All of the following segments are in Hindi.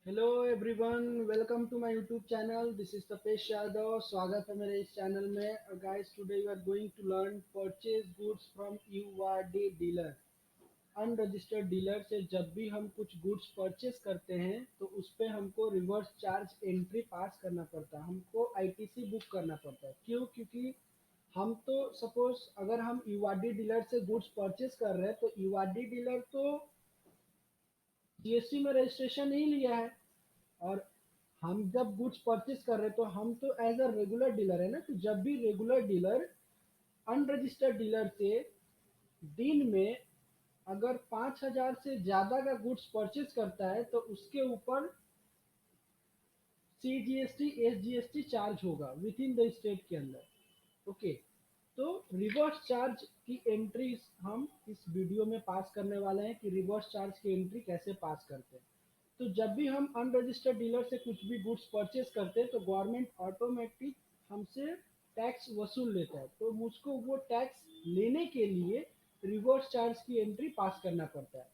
Hello everyone, welcome to my YouTube channel. This is Tapesh Yadav. स्वागत है मेरे इस चैनल में। Guys, today you are going to learn purchase goods from URD dealer. Unregistered dealer से जब भी हम कुछ गुड्स परचेज करते हैं तो उस पे हमको रिवर्स चार्ज एंट्री पास करना पड़ता है, हमको आईटीसी बुक करना पड़ता है। क्यों? क्योंकि हम तो सपोज अगर हम यूआरडी डीलर से गुड्स परचेज कर रहे हैं तो यूआरडी डीलर तो जीएसटी में रजिस्ट्रेशन नहीं लिया है। और हम जब गुड्स परचेज कर रहे हैं तो हम तो एज अ रेगुलर डीलर है ना। तो जब भी रेगुलर डीलर अनरजिस्टर्ड डीलर से दिन में अगर 5,000 से ज़्यादा का गुड्स परचेज करता है तो उसके ऊपर CGST SGST चार्ज होगा विद इन द स्टेट के अंदर। ओके, तो रिवर्स चार्ज की एंट्री हम इस वीडियो में पास करने वाले हैं कि रिवर्स चार्ज की एंट्री कैसे पास करते हैं। तो जब भी हम अनरजिस्टर्ड डीलर से कुछ भी गुड्स परचेज करते हैं तो गवर्नमेंट ऑटोमेटिक हमसे टैक्स वसूल लेता है। तो मुझको वो टैक्स लेने के लिए रिवर्स चार्ज की एंट्री पास करना पड़ता है।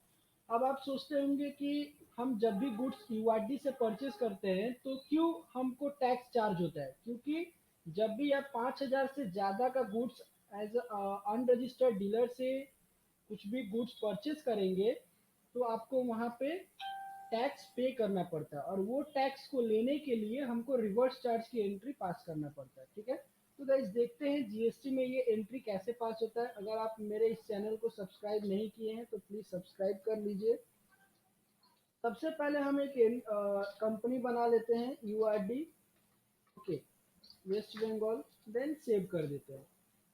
अब आप सोचते होंगे कि हम जब भी गुड्स यूआरडी से परचेज करते हैं तो क्यों हमको टैक्स चार्ज होता है? क्योंकि जब भी आप 5,000 से ज़्यादा का गुड्स एज अनरजिस्टर्ड डीलर से कुछ भी गुड्स परचेज करेंगे तो आपको वहाँ पे टैक्स पे करना पड़ता है, और वो टैक्स को लेने के लिए हमको रिवर्स चार्ज की एंट्री पास करना पड़ता है। ठीक है, तो गाइस देखते हैं जीएसटी में ये एंट्री कैसे पास होता है। अगर आप मेरे इस चैनल को सब्सक्राइब नहीं किए हैं तो प्लीज़ सब्सक्राइब कर लीजिए। सबसे पहले हम एक कंपनी बना लेते हैं URD. Okay, West Bengal, then save कर देते हैं।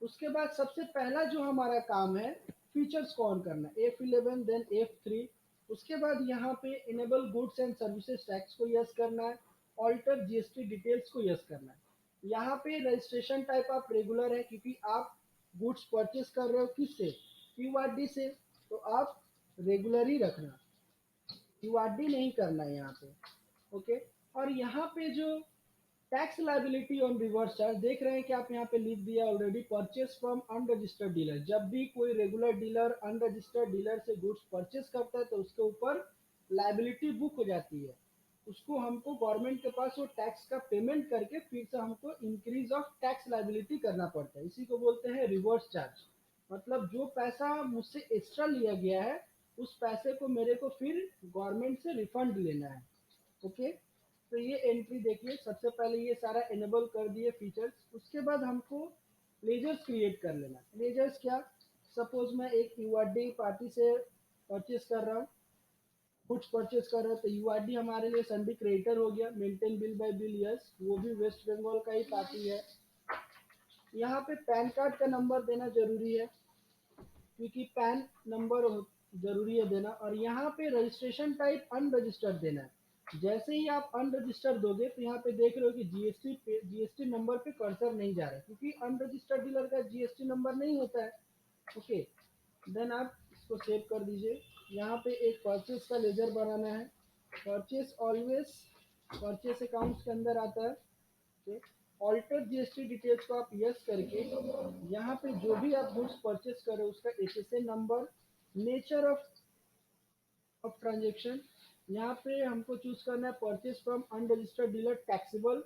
उसके बाद सबसे पहला जो हमारा काम है फीचर्स को ऑन करना है, F11 देन F3। उसके बाद यहाँ पे enable goods and services tax को यस करना है, ऑल्टर जीएसटी डिटेल्स को यस करना है। यहाँ पे रजिस्ट्रेशन टाइप आप रेगुलर है क्योंकि आप गुड्स परचेज कर रहे हो किससे? यूआरडी से, तो आप रेगुलर ही रखना, यूआरडी नहीं करना है यहाँ पे। ओके, और यहाँ पे जो tax liability on reverse charge देख रहे हैं कि आप यहाँ पे लिख दिया already, purchase from unregistered dealer. जब भी कोई रेगुलर डीलर अनरजिस्टर्ड डीलर से गुड्स परचेज करता है तो उसके ऊपर लाइबिलिटी बुक हो जाती है। उसको हमको गवर्नमेंट के पास वो टैक्स का पेमेंट करके फिर से हमको इंक्रीज ऑफ टैक्स लाइबिलिटी करना पड़ता है। इसी को बोलते हैं रिवर्स चार्ज। मतलब जो पैसा मुझसे एक्स्ट्रा लिया गया है उस पैसे को मेरे को फिर गवर्नमेंट से रिफंड लेना है। ओके, तो ये एंट्री देखिए, सबसे पहले ये सारा इनेबल कर दिए फीचर्स। उसके बाद हमको लेजर्स क्रिएट कर लेना। लेजर्स क्या? सपोज मैं एक यूआरडी पार्टी से परचेज कर रहा हूँ, कुछ परचेज कर रहा हूँ, तो यूआरडी हमारे लिए संडी क्रेडिटर हो गया। Maintain bill bye bill, yes, वो भी वेस्ट बंगाल का ही पार्टी है। यहाँ पे पैन कार्ड का नंबर देना जरूरी है क्योंकि पैन नंबर जरूरी है देना। और यहाँ पे रजिस्ट्रेशन टाइप अनरजिस्टर्ड देना है। जैसे ही आप अनरजिस्टर्ड दोगे तो यहाँ पे देख रहे हो कि जीएसटी नंबर पे कर्सर नहीं जा रहा है क्योंकि अनरजिस्टर्ड डीलर का जीएसटी नंबर नहीं होता है। ओके, देन आप इसको सेव कर दीजिए। यहाँ पे एक परचेज का लेजर बनाना है। परचेज ऑलवेज परचेज अकाउंट्स के अंदर आता है। ऑल्टर जीएसटी डिटेल्स को आप यस करके यहाँ पे जो भी आप गुड्स परचेज कर रहे हो उसका SSN number, nature of transaction, यहाँ पे हमको चूज करना है purchase from unregistered dealer taxable.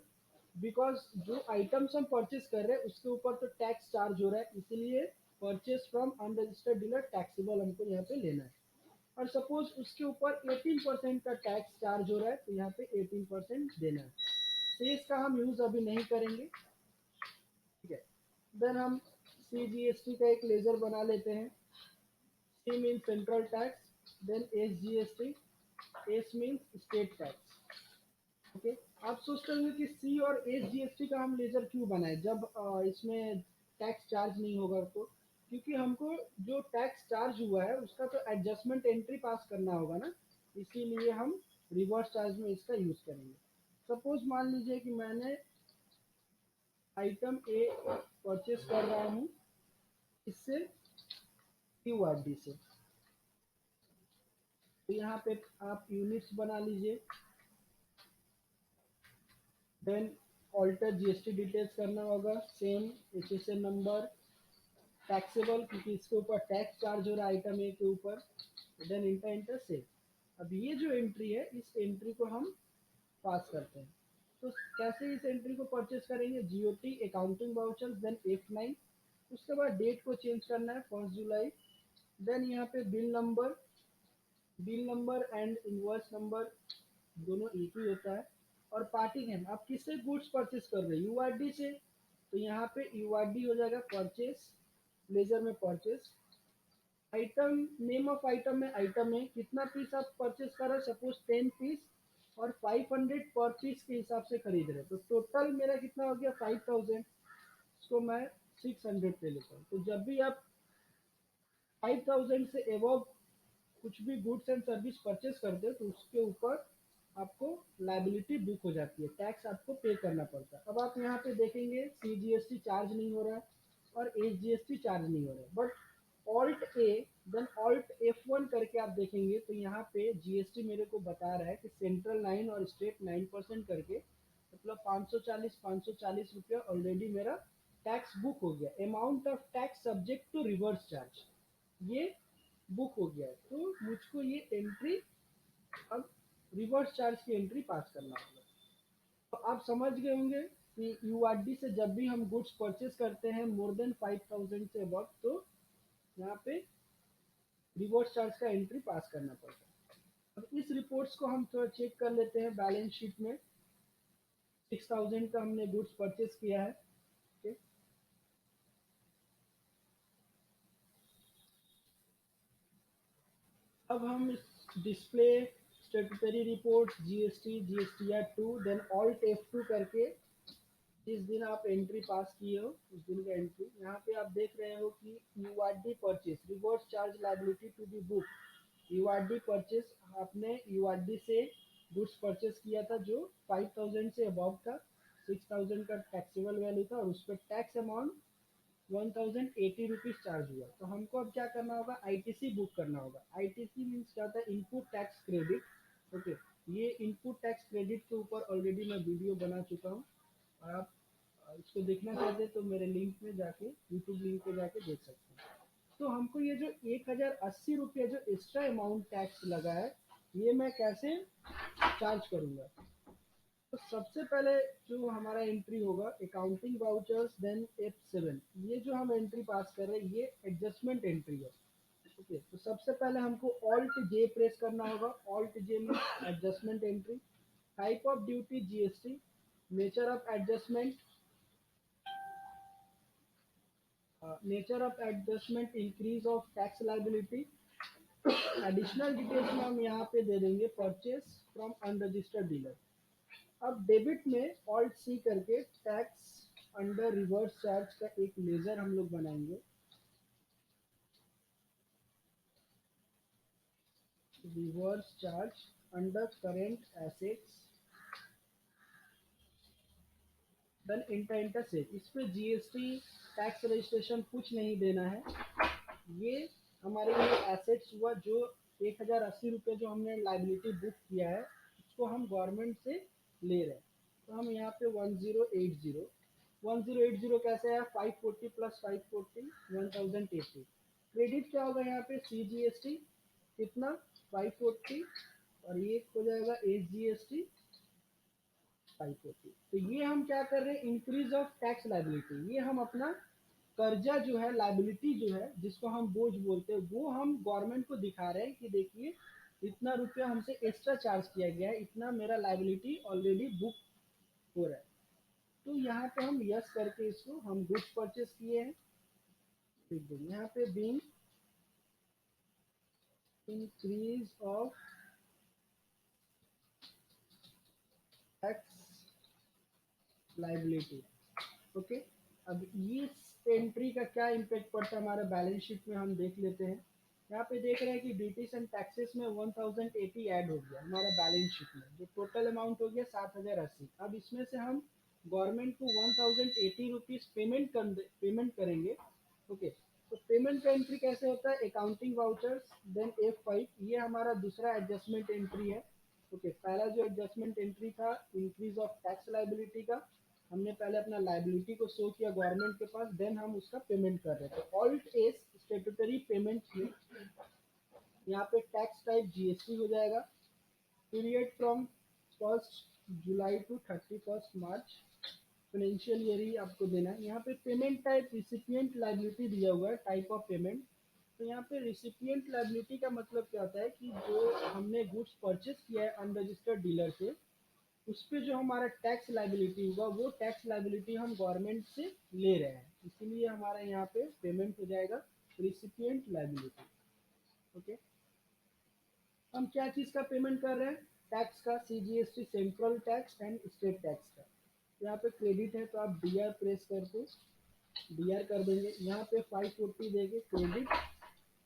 Because जो आइटम्स हम परचेज कर रहे हैं उसके ऊपर तो टैक्स चार्ज हो रहा है, इसलिए purchase from unregistered dealer taxable हमको यहाँ पे लेना है। और सपोज उसके ऊपर 18% का टैक्स चार्ज हो रहा है तो यहाँ पे 18% देना है। तो इसका हम यूज अभी नहीं करेंगे। ठीक है, देन हम CGST का एक लेजर बना लेते हैं। C mean central tax, then SGST, S mean state tax. Okay, आप सोचते होंगे कि C और SGST का हम लेजर क्यों बनाए जब इसमें टैक्स चार्ज नहीं होगा। तो क्योंकि हमको जो टैक्स चार्ज हुआ है उसका तो एडजस्टमेंट एंट्री पास करना होगा ना, इसीलिए हम रिवर्स चार्ज में इसका यूज करेंगे। सपोज मान लीजिए कि मैंने आइटम ए परचेज कर रहा हूँ इससे यूआरडी से, तो यहाँ पे आप यूनिट्स बना लीजिए। देन ऑल्टर जीएसटी डिटेल्स करना होगा, सेम एसएसएन नंबर, टैक्सेबल क्योंकि इसके ऊपर टैक्स चार्ज हो रहा है आइटम ए के ऊपर। Then enter enter save. अब ये जो एंट्री है इस एंट्री को हम पास करते हैं। तो कैसे इस एंट्री को परचेज करेंगे, GOT accounting voucher then F9, उसके बाद डेट को चेंज करना है 1 जुलाई, देन यहाँ पे bill number and invoice number दोनों एक ही होता है, और पार्टी नेम आप किससे गुड्स परचेज कर रहे हैं, यूआरडी से, तो यहाँ पे यूआरडी हो जाएगा परचेज, लेजर में purchase, item name of item में आइटम है, कितना पीस आप परचेज कर रहे हैं, सपोज 10 पीस और 500 पर पीस के हिसाब से खरीद रहे हैं, तो टोटल मेरा कितना हो गया 5000, इसको मैं 600 पे लेता हूँ। तो जब भी आप 5000 से एबव कुछ भी गुड्स एंड सर्विस परचेज करते हो तो उसके ऊपर आपको लाइबिलिटी बुक हो जाती है, टैक्स आपको पे करना पड़ता है। अब आप यहाँ पे देखेंगे CGST चार्ज नहीं हो रहा है और HGST चार्ज नहीं हो रहा है, but alt A then alt F1 करके आप देखेंगे तो यहाँ पे जीएसटी मेरे को बता रहा है कि सेंट्रल 9 और स्टेट 9% करके, मतलब 540 रुपया ऑलरेडी मेरा टैक्स बुक हो गया, amount of tax subject to reverse charge, ये बुक हो गया है। तो मुझको ये एंट्री अब रिवर्स चार्ज की एंट्री पास करना होगा। तो आप समझ गए होंगे कि यूआरडी से जब भी हम गुड्स परचेज करते हैं मोर देन 5000 से अबव, तो यहाँ पे रिवर्स चार्ज का एंट्री पास करना पड़ता है। अब इस रिपोर्ट्स को हम थोड़ा चेक कर लेते हैं। बैलेंस शीट में 6000 का हमने गुड्स परचेज किया है, ठीक। अब हम इस display statutory report GST 2 then alt F2 करके जिस दिन आप एंट्री पास किए हो उस दिन का एंट्री, यहाँ पे आप देख रहे हो कि URD purchase reverse charge liability to be book, URD purchase, आपने यूआरडी से गुड्स परचेज किया था जो 5000 से अबव था, 6000 का टैक्सेबल वैल्यू था और उस पर टैक्स अमाउंट 1080 रुपीज चार्ज हुआ। तो हमको अब क्या करना होगा, आईटीसी बुक करना होगा। आईटीसी मीन्स क्या होता है, इनपुट टैक्स क्रेडिट। ओके, ये इनपुट टैक्स क्रेडिट के ऊपर ऑलरेडी मैं वीडियो बना चुका हूँ, और आप इसको देखना चाहते हैं तो मेरे लिंक में जाके, यूट्यूब लिंक पे जाके देख सकते हैं। तो हमको ये जो 1080 रुपया जो एक्स्ट्रा अमाउंट टैक्स लगा है, ये मैं कैसे चार्ज करूँगा। तो सबसे पहले जो हमारा एंट्री होगा अकाउंटिंग वाउचर्स देन F7, ये जो हम एंट्री पास कर रहे हैं ये एडजस्टमेंट एंट्री है। ओके, तो सबसे पहले हमको ऑल्ट जे प्रेस करना होगा। ऑल्ट जे में adjustment entry, type of duty GST, nature of adjustment, nature of adjustment increase of tax liability, additional details में हम यहाँ पे दे देंगे परचेज फ्रॉम अनरजिस्टर्ड डीलर। अब डेबिट में ऑल्ट सी करके टैक्स अंडर रिवर्स चार्ज का एक लेजर हम लोग बनाएंगे। Reverse charge under current assets then enter set, इस पे जीएसटी टैक्स रजिस्ट्रेशन कुछ नहीं देना है। ये हमारे लिए एसेट्स हुआ जो 1080 रुपये जो हमने लाइबिलिटी बुक किया है उसको हम गवर्नमेंट से ले रहे हैं। तो हम यहाँ पे 1080 कैसे है, 540 प्लस 540 1080। क्रेडिट क्या होगा यहाँ पे, CGST कितना 540 और ये हो जाएगा HGST 540। तो ये हम क्या कर रहे हैं, इंक्रीज ऑफ टैक्स लाइबिलिटी, ये हम अपना कर्जा जो है, लाइबिलिटी जो है जिसको हम बोझ बोलते हैं, वो हम गवर्नमेंट को दिखा रहे हैं कि देखिए इतना रुपया हमसे एक्स्ट्रा चार्ज किया गया है, इतना मेरा लाइबिलिटी ऑलरेडी बुक हो रहा है। तो यहाँ पे हम यस करके इसको हम गुड्स परचेज किए हैं, यहाँ पे being increase of tax liability. Okay, अब इस एंट्री का क्या इम्पेक्ट पड़ता है हमारे बैलेंस शीट में हम देख लेते हैं। यहाँ पे देख रहे हैं कि ड्यूटीज एंड टैक्सेस में 1080 ऐड हो गया हमारा बैलेंस शीट में, जो टोटल अमाउंट हो गया 7080। अब इसमें से हम गवर्नमेंट को 1080 रुपीज पेमेंट करेंगे। ओके, तो पेमेंट का एंट्री कैसे होता है, अकाउंटिंग वाउचर्स देन F5, ये हमारा दूसरा एडजस्टमेंट एंट्री है। ओके, पहला जो एडजस्टमेंट एंट्री था इंक्रीज ऑफ टैक्स लाइबिलिटी का, हमने पहले अपना लाइबिलिटी को शो किया गवर्नमेंट के पास, देन हम उसका पेमेंट कर रहे थे। ऑल्ट एस स्टेटूटरी पेमेंट में यहाँ पे टैक्स टाइप जीएसटी हो जाएगा, period from 1 July to 31 March financial year ही आपको देना है। यहाँ पे पेमेंट टाइप रिसिपिएंट लाइबिलिटी दिया हुआ है, टाइप ऑफ पेमेंट। तो यहाँ पे रिसिपिएंट लाइबिलिटी का मतलब क्या होता है कि जो हमने गुड्स परचेस किया है अनरजिस्टर्ड डीलर से, उस पे जो हमारा टैक्स लाइबिलिटी होगा वो टैक्स लाइबिलिटी हम गवर्नमेंट से ले रहे हैं, इसीलिए हमारा यहाँ पे पेमेंट हो जाएगा रिसिपिएंट लाइबिलिटी। ओके, हम क्या चीज़ का पेमेंट कर रहे हैं? टैक्स का, CGST central tax and state tax का। यहाँ पे क्रेडिट है तो आप डी आर प्रेस करके डी आर कर देंगे। यहाँ पे 540 देंगे क्रेडिट।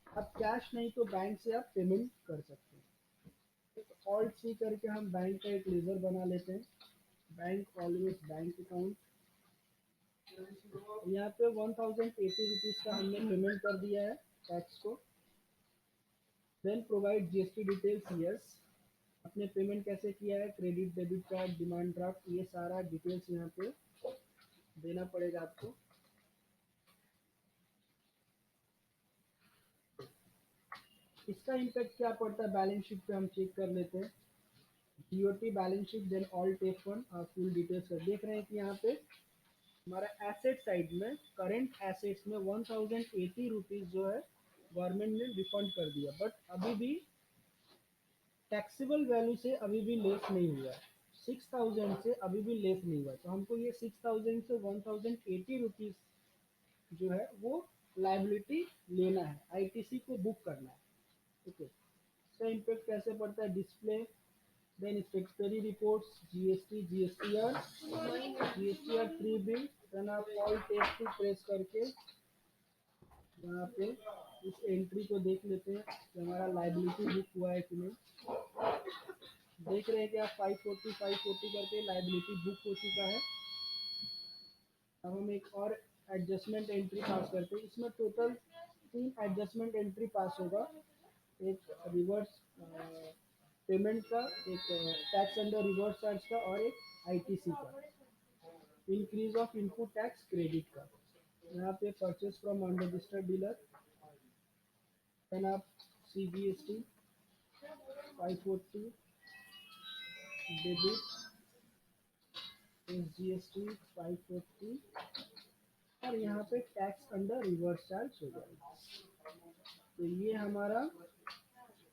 अब कैश नहीं तो बैंक से आप पेमेंट कर सकते हैं। तो ऑल्ट सी करके हम बैंक का एक लेजर बना लेते हैं, बैंक ऑलवेज बैंक अकाउंट। यहाँ पे 1080 रुपीज़ का हमने पेमेंट कर दिया है टैक्स को। Then provide GST details, yes. अपने पेमेंट कैसे किया है, credit, debit card, demand draft, ये सारा डिटेल्स यहाँ पे देना पड़ेगा आपको। इसका इम्पैक्ट क्या पड़ता है बैलेंस शीट पे हम चेक कर लेते हैं। GOT balance sheet, then all take one full details देख रहे हैं कि यहाँ पे हमारा एसेट साइड में करेंट एसेट्स में 1080 रुपीज़ जो है गवर्नमेंट ने रिफंड कर दिया, बट अभी भी टैक्सेबल वैल्यू से अभी भी लेस नहीं हुआ है, 6000 से अभी भी लेस नहीं हुआ है। तो हमको ये 6000 से 1080 रुपीज़ जो है वो लाइबिलिटी लेना है, आईटीसी को बुक करना है। ओके, इसका इम्पेक्ट कैसे पड़ता है? Display, then statutory reports, GST, GST R three B. Then आप ऑल टेस्ट टू प्रेस करके यहाँ पे इस एंट्री को देख लेते हैं कि हमारा लाइबिलिटी बुक हुआ है कि नहीं। देख रहे हैं कि आप 540 करके लाइबिलिटी बुक हो चुका है। अब हम एक और एडजस्टमेंट एंट्री पास करते हैं। इसमें टोटल 3 एडजस्टमेंट एंट्री पास होगा, एक रिवर्स पेमेंट का, एक टैक्स अंडर रिवर्स चार्ज का, और एक आईटीसी का, increase of input tax credit का। यहाँ पे purchase from unregistered dealer, then आप सीजीएसटी 540 डेबिट, एसजीएसटी 540, और यहाँ पे टैक्स अंडर रिवर्स चार्ज हो जाएगा। तो ये हमारा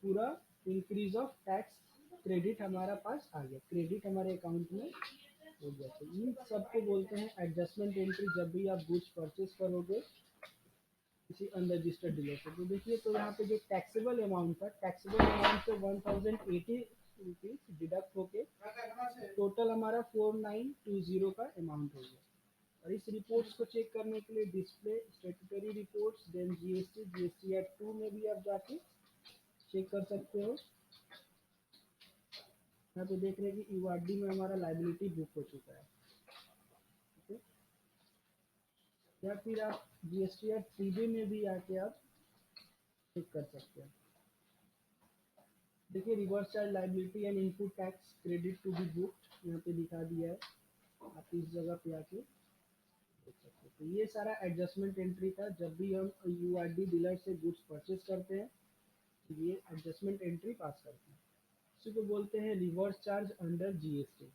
पूरा इंक्रीज ऑफ टैक्स क्रेडिट हमारा पास आ गया, क्रेडिट हमारे अकाउंट में हो गया। तो इन सब को बोलते हैं एडजस्टमेंट एंट्री जब भी आप गुड्स परचेज करोगे किसी अनरजिस्टर्ड डीलर से। तो देखिए, तो यहाँ पे जो टैक्सेबल अमाउंट था, टैक्सेबल अमाउंट से 1080 रुपीज़ डिडक्ट होके टोटल हमारा 4920 का अमाउंट हो गया। और इस रिपोर्ट्स को चेक करने के लिए display, statutory reports, then GST, GST act 2 में भी आप जाके चेक कर सकते हो। यहाँ पे देख रहे हैं कि यूआरडी में हमारा लाइबिलिटी बुक हो चुका है। ओके, या फिर आप जीएसटी एक्ट 3B में भी आके आप चेक कर सकते हैं। देखिए, reverse charge liability and input tax credit to be booked यहाँ पे दिखा दिया है, आप इस जगह पे आके देख सकते हैं। तो ये सारा एडजस्टमेंट एंट्री था जब भी हम यूआरडी डीलर से गुड्स परचेज करते हैं, ये एडजस्टमेंट एंट्री पास करते हैं। इसी को बोलते हैं रिवर्स चार्ज अंडर जीएसटी।